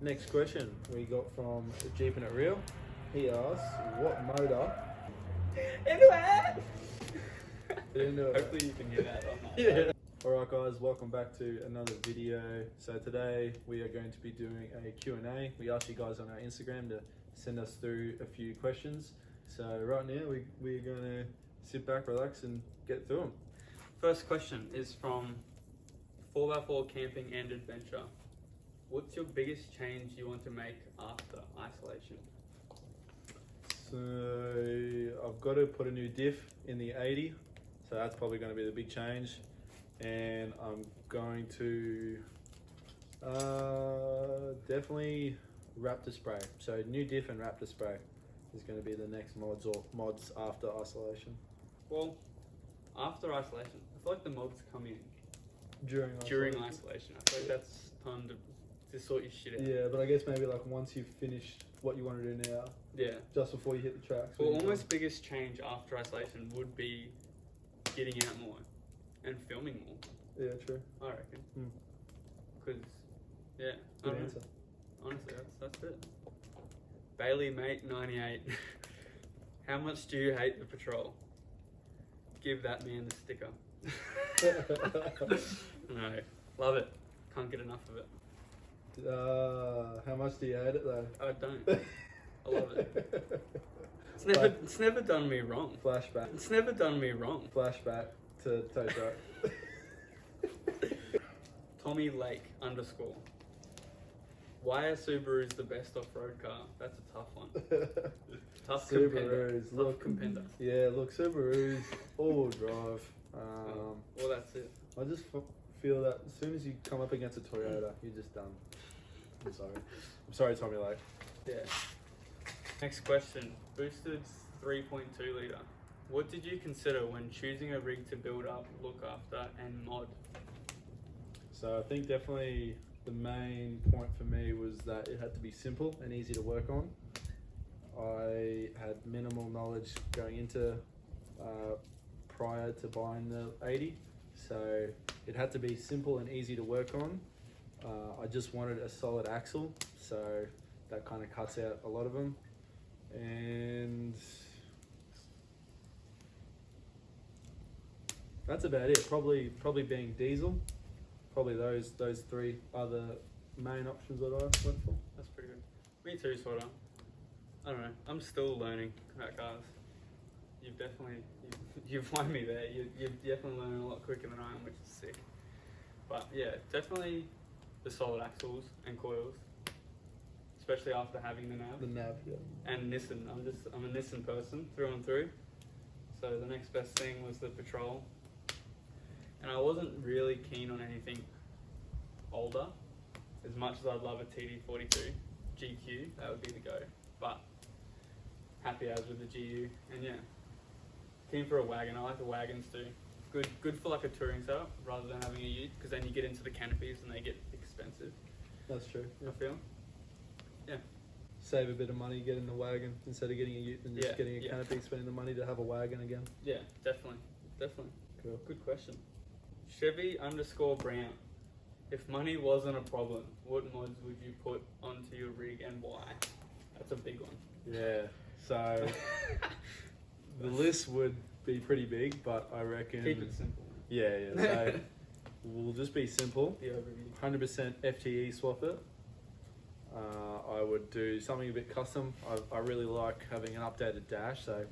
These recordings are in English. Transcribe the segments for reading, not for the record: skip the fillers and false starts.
Next question we got from Jeeping It Real. He asks, what motor? Hopefully you can hear that on that. Yeah. Alright guys, welcome back to another video. So today we are going to be doing a Q&A. We asked you guys on our Instagram to send us through a few questions. So right now we're going to sit back, relax and get through them. First question is from 4x4 Camping and Adventure. What's your biggest change you want to make after isolation? So I've got to put a new diff in the 80. So that's probably going to be the big change. And I'm going to definitely Raptor spray. So new diff and Raptor spray is going to be the next mods after isolation. Well, after isolation, I feel like the mods come in During isolation. I feel like that's time to sort your shit out. Yeah, but I guess maybe like once you've finished what you want to do now. Yeah. Just before you hit the tracks. Well, almost biggest change after isolation would be getting out more and filming more. Yeah, true. I reckon. Hmm. Because, yeah. Good answer. Honestly, that's it. Bailey Mate 98. How much do you hate the patrol? Give that man the sticker. No, love it. Can't get enough of it. How much do you hate it though? I don't. I love it. It's never done me wrong. Flashback. It's never done me wrong. Flashback to tow truck. Tommy Lake _. Why are Subarus the best off-road car? That's a tough one. Tough Subarus. Tough contender. Yeah, look, Subarus all-wheel drive. Well, that's it. I just feel that as soon as you come up against a Toyota, you're just done. I'm sorry, Tommy Lake. Yeah. Next question. Boosted 3.2 litre. What did you consider when choosing a rig to build up, look after, and mod? So I think definitely the main point for me was that it had to be simple and easy to work on. I had minimal knowledge going into prior to buying the 80, so it had to be simple and easy to work on. I just wanted a solid axle, so that kind of cuts out a lot of them. And that's about it. Probably being diesel. Probably those three are the main options that I went for. That's pretty good. Me too, sort of. I don't know. I'm still learning about cars. You've won me there. You're definitely learning a lot quicker than I am, which is sick. But yeah, definitely the solid axles and coils, especially after having the nav. The nav, yeah. And Nissan. I'm a Nissan person through and through. So the next best thing was the Patrol. And I wasn't really keen on anything older. As much as I'd love a TD42 GQ, that would be the go. But happy as with the GU. And yeah, keen for a wagon. I like the wagons too. Good for like a touring setup rather than having a ute, because then you get into the canopies and they get expensive. That's true. Yeah. I feel. Yeah. Save a bit of money, get in the wagon instead of getting a ute and just getting a canopy, spending the money to have a wagon again. Yeah, definitely. Cool. Good question. Chevy _Brown. If money wasn't a problem, what mods would you put onto your rig and why? That's a big one. Yeah. So the list would be pretty big, but I reckon Keep it simple. Yeah. So we'll just be simple. The overview. 100% FTE swap it. I would do something a bit custom. I really like having an updated dash, so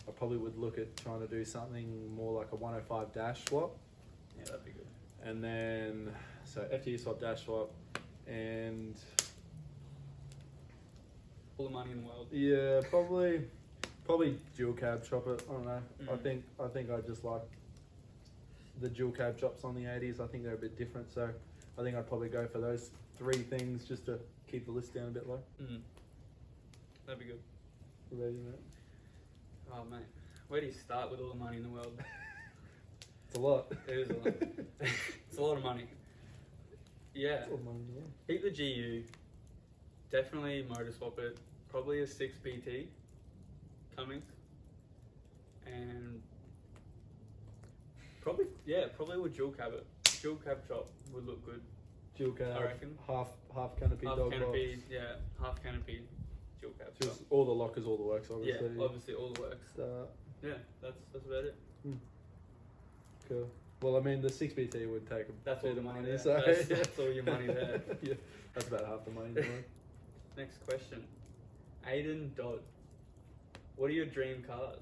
I probably would look at trying to do something more like a 105 dash swap. Yeah, that'd be good. And then, so FTE swap, dash swap, and All the money in the world. yeah, probably dual cab chop it. I don't know. I think I just like the dual cab chops on the 80s. I think they're a bit different, so I think I'd probably go for those three things just to keep the list down a bit low. That'd be good. What about you, mate? Oh mate, where do you start with all the money in the world? It's a lot. It is a lot. It's a lot of money. Yeah. It's a lot of money, yeah. Keep the GU. Definitely motor swap it. Probably a 6 BT Cummins. And probably would dual cab it. Dual cab chop would look good. dual cab, I reckon. half canopy, Half dog canopy, box. yeah, half canopy, dual cab. Just all the lockers, all the works, obviously. Yeah, obviously all the works. Yeah, that's about it. Cool. Well, I mean, the 6BT would take a That's bit all the of money money, there. so That's all your money there. Yeah, that's about half the money. Anyway. Next question. Aiden Dodd. What are your dream cars?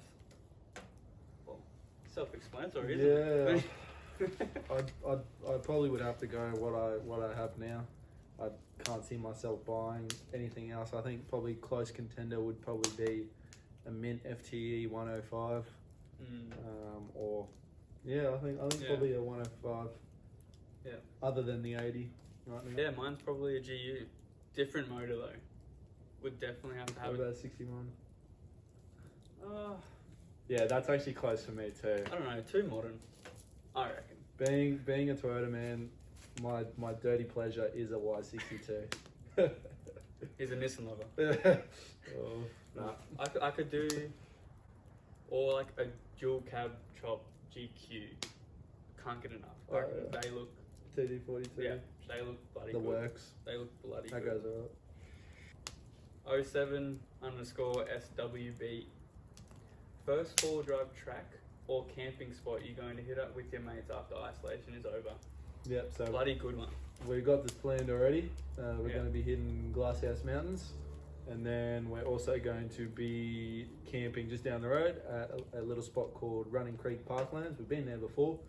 Well, self-explanatory, isn't it? Yeah. I probably would have to go what I have now. I can't see myself buying anything else. I think probably close contender would probably be a Mint FTE 105. Or yeah, I think probably a 105. Yeah. Other than the 80 right now. Yeah, mine's probably a GU. Different motor though. Would definitely have to have What it. about 61? Uh, Yeah, that's actually close for me too. I don't know, too modern. I reckon. Being a Toyota man, my dirty pleasure is a Y62. He's a Nissan lover. Oh, Nah, I could do, or like a dual cab chop GQ. Can't get enough. Oh, Like, they look, TD42. yeah, they look bloody The good. works. They look bloody That good. goes alright. 07_SWB. First four-wheel drive track or camping spot you're going to hit up with your mates after isolation is over. Yep, so Bloody good one. we've got this planned already. We're Yeah. going to be hitting Glasshouse Mountains, and then we're also going to be camping just down the road at a little spot called Running Creek Parklands. We've been there before,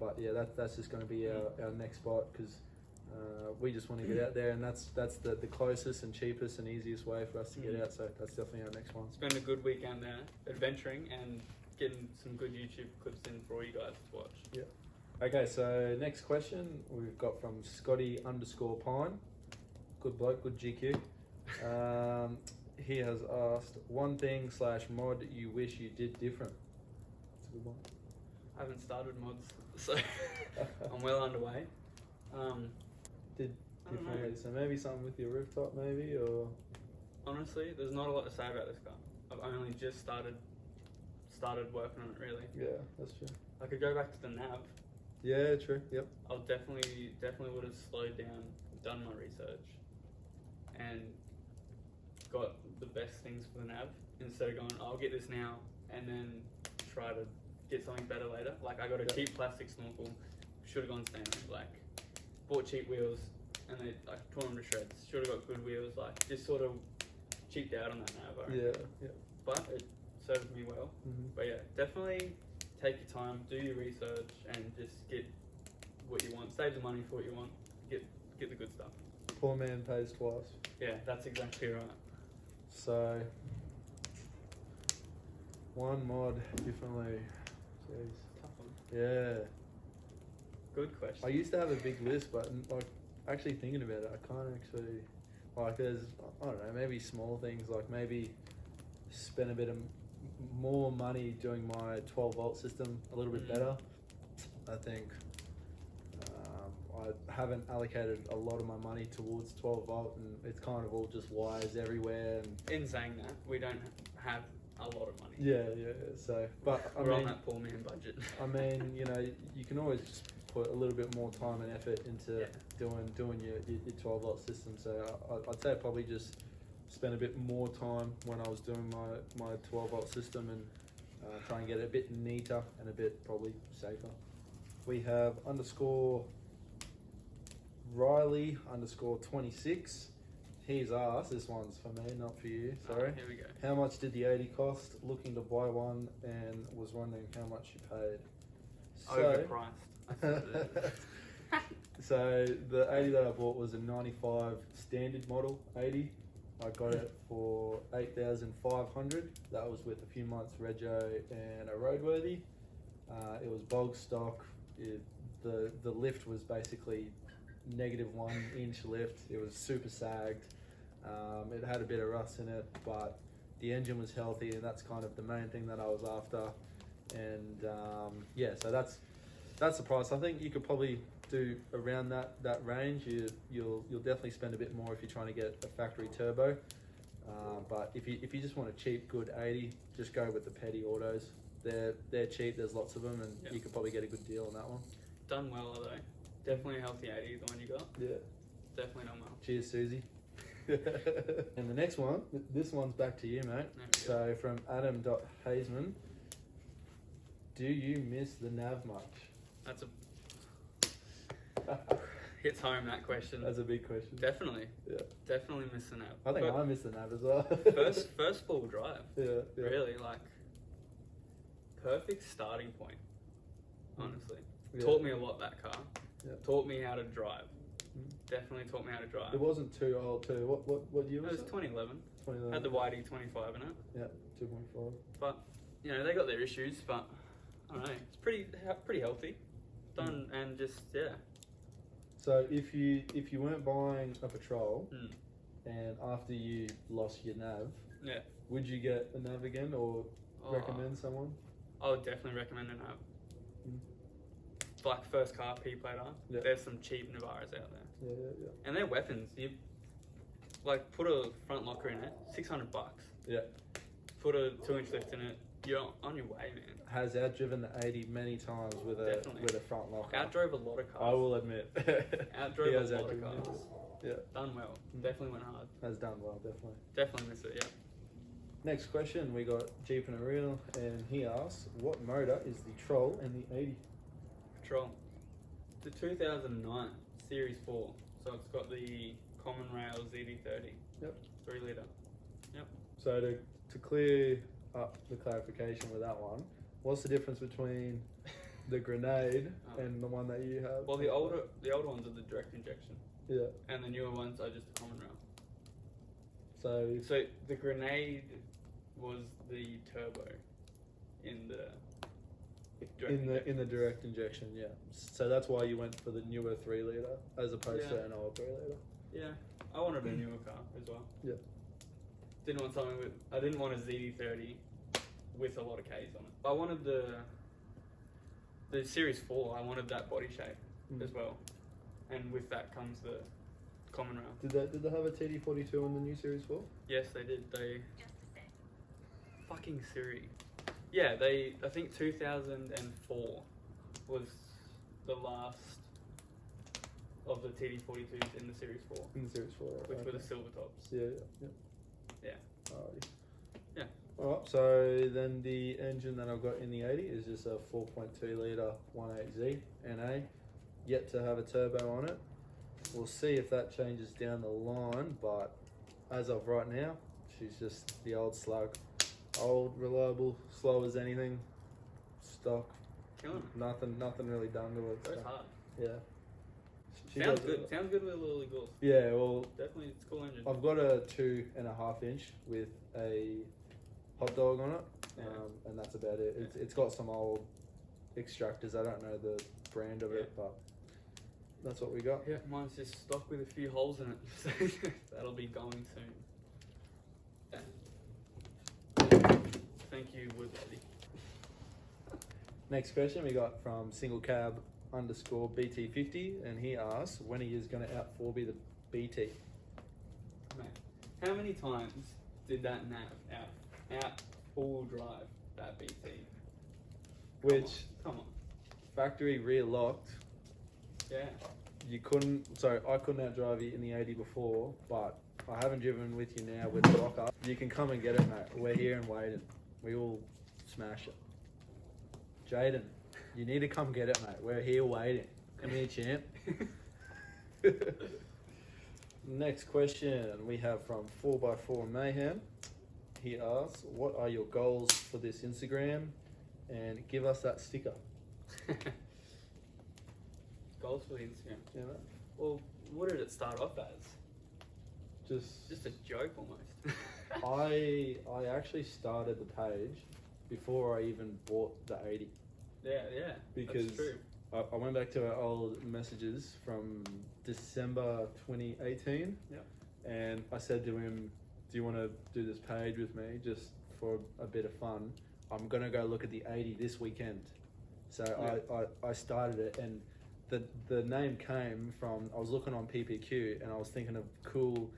but yeah, that's just going to be our next spot because we just want to get out there, and that's the closest and cheapest and easiest way for us to get out. So that's definitely our next one. Spend a good weekend there, adventuring and getting some good YouTube clips in for all you guys to watch. Yeah. Okay, so next question we've got from Scotty_Pine. Good bloke, good GQ. He has asked one thing / mod you wish you did different. That's a good one. I haven't started mods, so I'm well underway. Did I don't know. differently, so maybe something with your rooftop, maybe, or Honestly, there's not a lot to say about this car. I've only just started working on it really. yeah, that's true. I could go back to the nav. Yeah, true. Yep. I definitely would have slowed down, done my research, and got the best things for the nav instead of going, I'll get this now and then try to get something better later. Like I got a cheap plastic snorkel, should have gone standard. Like bought cheap wheels and they like tore them to shreds. Should have got good wheels. Like just sort of cheaped out on that nav. I reckon. Yeah. But it served me well. But yeah, definitely take your time, do your research, and just get what you want. Save the money for what you want. Get the good stuff. Poor man pays twice. Yeah, that's exactly right. So one mod differently. Jeez. Tough one. Yeah. Good question. I used to have a big list, but like actually thinking about it, I can't actually. Like, there's I don't know, maybe small things like maybe spend a bit of more money doing my 12-volt system a little bit better. I think I haven't allocated a lot of my money towards 12-volt, and it's kind of all just wires everywhere. And In saying that, we don't have a lot of money. yeah. So, but I We're on mean, that poor man budget. I mean, you know, you can always just put a little bit more time and effort into doing your 12-volt system. So I'd say probably just spend a bit more time when I was doing my 12-volt system and try and get it a bit neater and a bit probably safer. We have _Riley_26. He's asked, this one's for me, not for you, sorry. Here we go. How much did the 80 cost? Looking to buy one and was wondering how much you paid. Overpriced. So the 80 that I bought was a 95 standard model 80. I got it for 8,500. That was with a few months rego and a roadworthy. It was bog stock. The lift was basically -1 inch lift. It was super sagged. It had a bit of rust in it, but the engine was healthy, and that's kind of the main thing that I was after. And yeah, so that's the price. I think you could probably do around that range. You'll definitely spend a bit more if you're trying to get a factory turbo. But if you just want a cheap, good 80, just go with the Petty Autos. They're cheap. There's lots of them, and you could probably get a good deal on that one. Done well, are they? Definitely a healthy 80, the one you got. Yeah. Definitely not mine. Cheers, Susie. And the next one, this one's back to you, mate. So from Adam.Hazeman, do you miss the nav much? That's a hits home, that question. That's a big question. Definitely. Yeah. Definitely miss the nav. I think But I miss the nav as well. first full drive. Yeah. Really, like perfect starting point. Honestly, Yeah. taught me a lot, that car. Yeah. Taught me how to drive. Mm. Definitely taught me how to drive. It wasn't too old too. What year It was was it? 2011. 2011. Had the YD25 in it. Yeah, 2.5. But you know, they got their issues, but I don't know. It's pretty healthy. Done and just So if you weren't buying a Patrol, Mm. and after you lost your nav, Yeah. would you get a nav again or recommend someone? I would definitely recommend a nav. Mm. Like first car P-plater. Yeah. There's some cheap Navaras out there, Yeah. and they're weapons. You like put a front locker in it, $600. Yeah. Put a 2-inch lift in it. You're on your way, man. Has outdriven the 80 many times with Definitely. a front locker. Outdrove a lot of cars. I will admit. Outdrove He a has lot of outdriven cars. Yeah. Done well. Mm. Definitely went hard. Has done well, definitely. Definitely miss it. Yeah. Next question, we got Jeep and a Reel, and he asks, what motor is the Troll and the 80? Patrol. The 2009 Series 4. So it's got the Common Rail ZD30. Yep. 3 litre. So to clear up the clarification with that one, what's the difference between the Grenade and the one that you have? Well, the older ones are the direct injection, Yeah. and the newer ones are just the Common Rail. So So the Grenade was the turbo in the in the direct injection, yeah. So that's why you went for the newer 3 litre as opposed to Yeah. an old 3 litre. Yeah, I wanted a newer car as well. Yeah. Didn't want something with. I didn't want a ZD30 with a lot of Ks on it. I wanted the Series 4. I wanted that body shape as well, and with that comes the Common Rail. Did they have a TD42 on the new Series 4? Yes, they did. They fucking Siri. Yeah, I think 2004 was the last of the TD42s in the Series 4, In the Series 4, which okay. were the silver tops. Yeah. Alrighty. Yeah. Alright, so then the engine that I've got in the 80 is just a 4.2 litre 1.8Z NA, yet to have a turbo on it. We'll see if that changes down the line, but as of right now, she's just the old slug. Old, reliable, slow as anything, stock, Killing it. nothing really done to it. Goes so, hard. yeah. She Sounds does good. it. Sounds good with a little Eagles. Yeah, well, Definitely, it's a cool engine. I've got a 2.5 inch with a hot dog on it, Yeah. and that's about it. It's got some old extractors. I don't know the brand of it, but that's what we got. Yeah, mine's just stock with a few holes in it. So that'll be going soon. Thank you, Woodlady. Next question we got from singlecab_BT50, and he asks when he is going to out 4B the BT. Mate, how many times did that nav out full drive that BT? Which Come on. factory rear locked. Yeah. I couldn't outdrive you in the 80 before, but I haven't driven with you now with the locker. You can come and get it, mate. We're here and waiting. We will smash it. Jaden, you need to come get it, mate. We're here waiting. Come here, champ. Next question we have from 4x4 Mayhem. He asks, what are your goals for this Instagram? And give us that sticker. Goals for the Instagram. You know? Well, what did it start off as? Just a joke almost. I actually started the page before I even bought the 80. Yeah, Because that's true. I went back to our old messages from December 2018. Yep. And I said to him, do you want to do this page with me just for a bit of fun? I'm going to go look at the 80 this weekend. So I started it, and the name came from, I was looking on PPQ and I was thinking of cool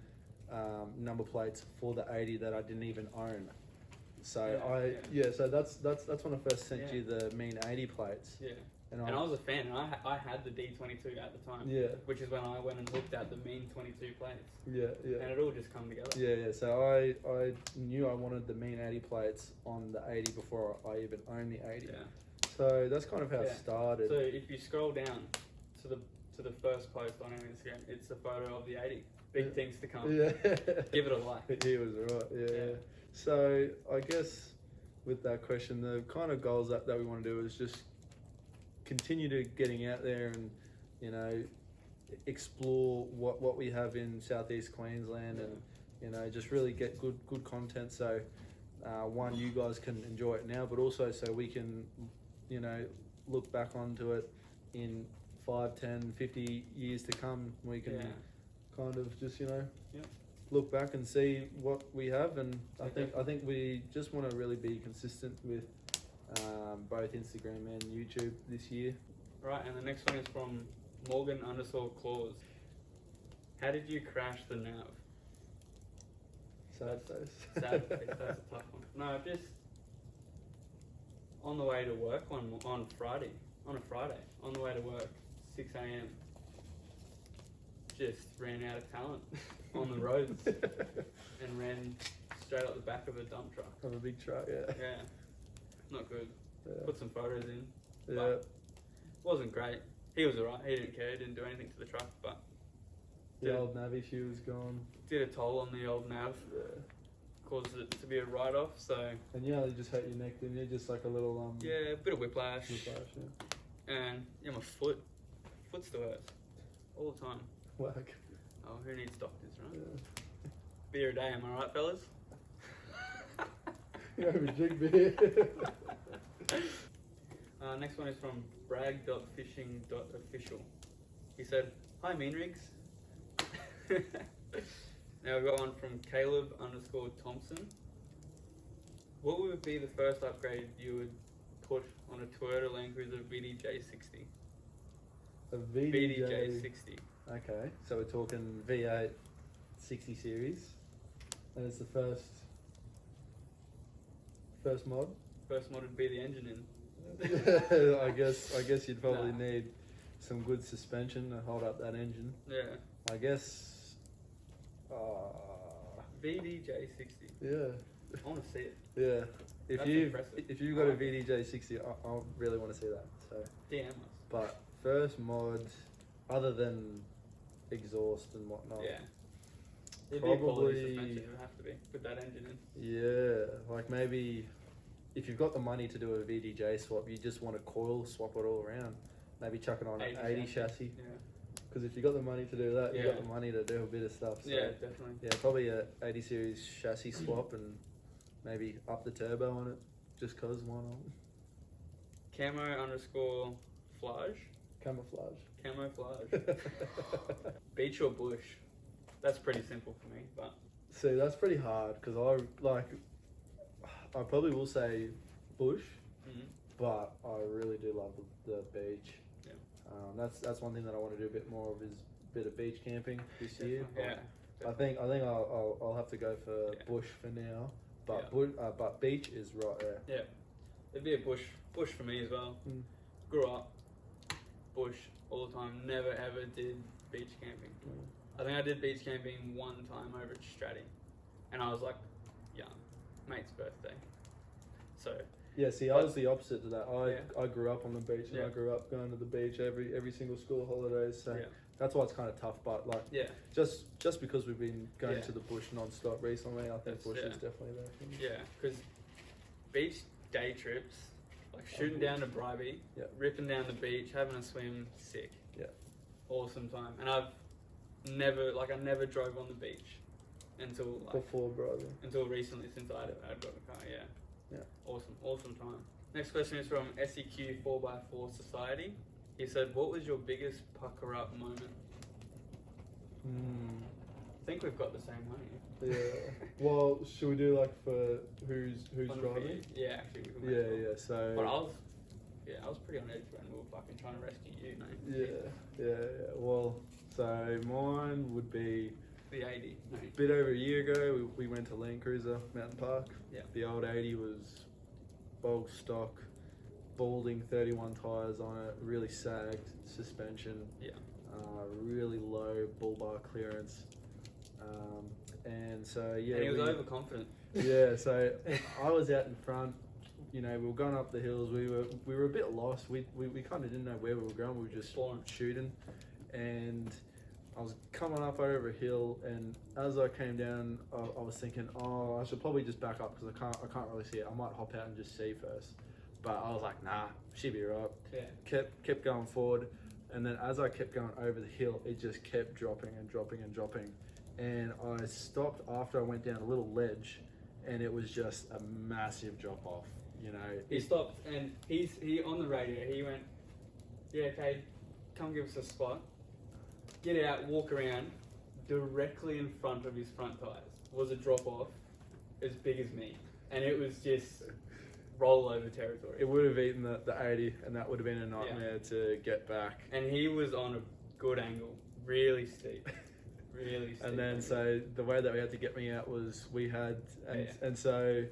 number plates for the 80 that I didn't even own. So so that's when I first sent you the mean 80 plates. Yeah. And I was a fan, and I had the D22 at the time. Yeah. Which is when I went and looked at the MEAN 22 plates. Yeah, yeah. And it all just come together. Yeah, yeah. So I knew I wanted the MEAN 80 plates on the 80 before I even owned the 80. Yeah. So that's kind of how it Yeah. started. So if you scroll down to the first post on our Instagram, it's a photo of the 80. Big things to come. Yeah. Give it a like. He was right. Yeah. So I guess with that question, the kind of goals that we want to do is just continue to getting out there and, you know, explore what we have in southeast Queensland, and, you know, just really get good content. So one, you guys can enjoy it now, but also so we can, you know, look back onto it in 5, 10, 50 years to come. We can kind of just, you know, look back and see what we have. And I think we just want to really be consistent with both Instagram and YouTube this year. Right, and the next one is from Morgan_Claus. How did you crash the nav? Sad face. Sad face, that's a tough one. No, just on the way to work on a Friday, on the way to work, 6 a.m. Just ran out of talent on the roads and ran straight up the back of a dump truck. Of a big truck, yeah. Yeah, not good. Yeah. Put some photos in. Yeah. But wasn't great. He was alright. He didn't care. He didn't do anything to the truck, but The old nav issue was gone. did a toll on the old nav. Yeah. Caused it to be a write-off. So And you only just hurt your neck, didn't you? Just like a little yeah, a bit of whiplash. whiplash, yeah. And yeah, my foot still hurts all the time. Whack. Oh, who needs doctors, right? Yeah. Beer a day, am I right, fellas? You have a drink beer. Next one is from brag.fishing.official. He said, "Hi, MEANRIGS." Now we've got one from Caleb_Thompson. What would be the first upgrade you would put on a Toyota Land Cruiser VDJ60? A VDJ. VDJ60. Okay, so we're talking V8 60 series, and it's the first mod. First mod would be the engine in. I guess you'd probably need some good suspension to hold up that engine. Yeah. I guess. VDJ60. Yeah. I want to see it. Yeah. That's impressive. If you've got a VDJ60, I really want to see that. So. DM us. But first mod, other than exhaust and whatnot. Yeah. It'd be a quality suspension, it would have to be, with that engine in. Yeah, like maybe if you've got the money to do a VDJ swap, you just want a coil, swap it all around. Maybe chuck it on an 80 chassis. Yeah. Because if you've got the money to do that, you've got the money to do a bit of stuff. So yeah, definitely. yeah, probably a 80 series chassis swap and maybe up the turbo on it, just cause why not? Camo_Flage. Camouflage. Camouflage. Beach or bush? That's pretty simple for me, but See, that's pretty hard because I probably will say bush, but I really do love the beach. Yeah. That's one thing that I want to do a bit more of is a bit of beach camping this year. Yeah. I think I'll have to go for bush for now, but but beach is right there. Yeah, it'd be a bush for me as well. Mm. Grew up bush all the time. Never ever did beach camping. I think I did beach camping one time over at Stratty, and I was like young, mate's birthday. So yeah, see, I was the opposite to that. I grew up on the beach, and Yeah. I grew up going to the beach every single school holidays. So that's why it's kind of tough. But like, just because we've been going to the bush non-stop recently, I think bush is definitely there for me. Yeah, because beach day trips, like shooting down to Bribey, ripping down the beach, having a swim, sick. Yeah. Awesome time. And I never drove on the beach until until recently, since I'd got a car. Yeah. Awesome time. Next question is from SEQ 4x4 Society. He said, "What was your biggest pucker up moment?" I think we've got the same one here. Yeah. Well, should we do like for who's driving? Yeah, actually. We can Yeah. So. But I was pretty on edge when we were fucking trying to rescue you, mate. Yeah. Well, so mine would be the 80. a bit over a year ago. We went to Land Cruiser Mountain Park. Yeah. The old 80 was bog stock, balding 31 tyres on it, really sagged suspension, Yeah. really low bull bar clearance, and so yeah. And he was overconfident. Yeah, so I was out in front. You know, we were going up the hills. We were a bit lost. We kind of didn't know where we were going. We were just Exploring. shooting, and I was coming up over a hill. And as I came down, I was thinking, oh, I should probably just back up because I can't really see it. I might hop out and just see first. But I was like, nah, she'd be right. Yeah. Kept going forward, and then as I kept going over the hill, it just kept dropping and dropping and dropping. And I stopped after I went down a little ledge, and it was just a massive drop off. You know, He stopped and he on the radio. He went, "Yeah, okay, come give us a spot. Get out, walk around." Directly in front of his front tires was a drop off as big as me, and it was just rollover territory. it would have eaten the 80, and that would have been a nightmare to get back. And he was on a good angle, really steep, really steep. And then so the way that we had to get me out was we had and so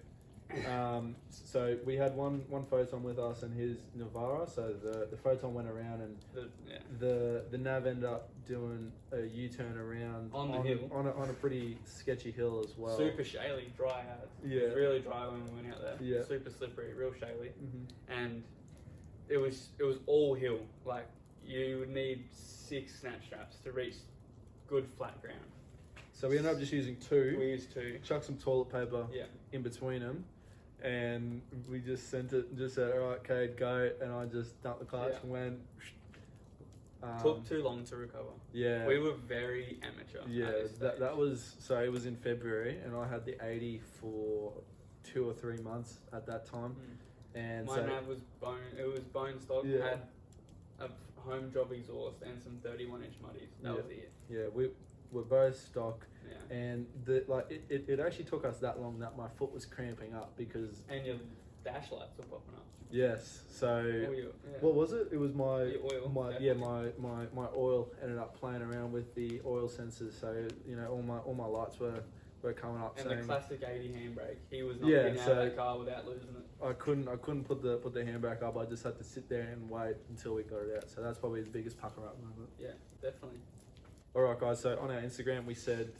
we had one photon with us and his Navara. So the photon went around, and the nav ended up doing a U-turn around on the hill on a pretty sketchy hill as well. Super shaly, dry out. Yeah. It was really dry when we went out there. Yeah. Super slippery, real shaly. Mm-hmm. And it was all hill. Like you would need 6 snatch straps to reach good flat ground. So we ended up just using 2. We used 2. Chuck some toilet paper Yeah. in between them, and we just sent it. Just said, "All right, Cade, go," and I just dumped the clutch and went. Took too long to recover. Yeah, We were very amateur. yeah. At this stage. That was so. It was in February, and I had the 80 for 2 or 3 months at that time, and My so nav was bone. It was bone stock. Yeah. Had a home job exhaust and some 31-inch muddies. That was it. yeah, we were both stock, Yeah. and it actually took us that long that my foot was cramping up because And your dash lights were popping up. yes, so. Yeah. What was it? It was my Your oil, my definitely. my oil ended up playing around with the oil sensors. So you know all my lights were coming up. And saying, the classic 80 handbrake. He was not Yeah, getting out so- of that car without losing it. I couldn't put the handbrake up. I just had to sit there and wait until we got it out. So that's probably the biggest pucker up moment. Yeah, definitely. All right, guys. So on our Instagram, we said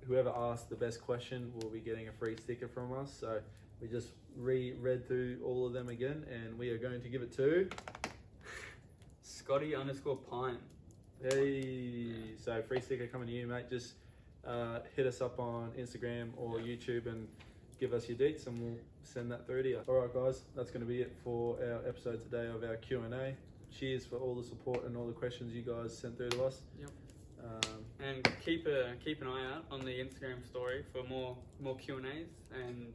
whoever asked the best question will be getting a free sticker from us. So we just read through all of them again, and we are going to give it to Scotty_Pine. Hey. So free sticker coming to you, mate. Just hit us up on Instagram or YouTube and give us your deets, and we'll send that through to you. All right, guys. That's going to be it for our episode today of our Q&A. Cheers for all the support and all the questions you guys sent through to us. Yep. And keep an eye out on the Instagram story for more Q&As and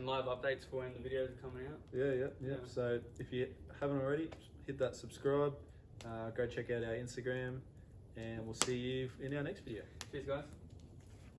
live updates for when the videos are coming out. Yeah. So if you haven't already, hit that subscribe. Go check out our Instagram, and we'll see you in our next video. Cheers, guys.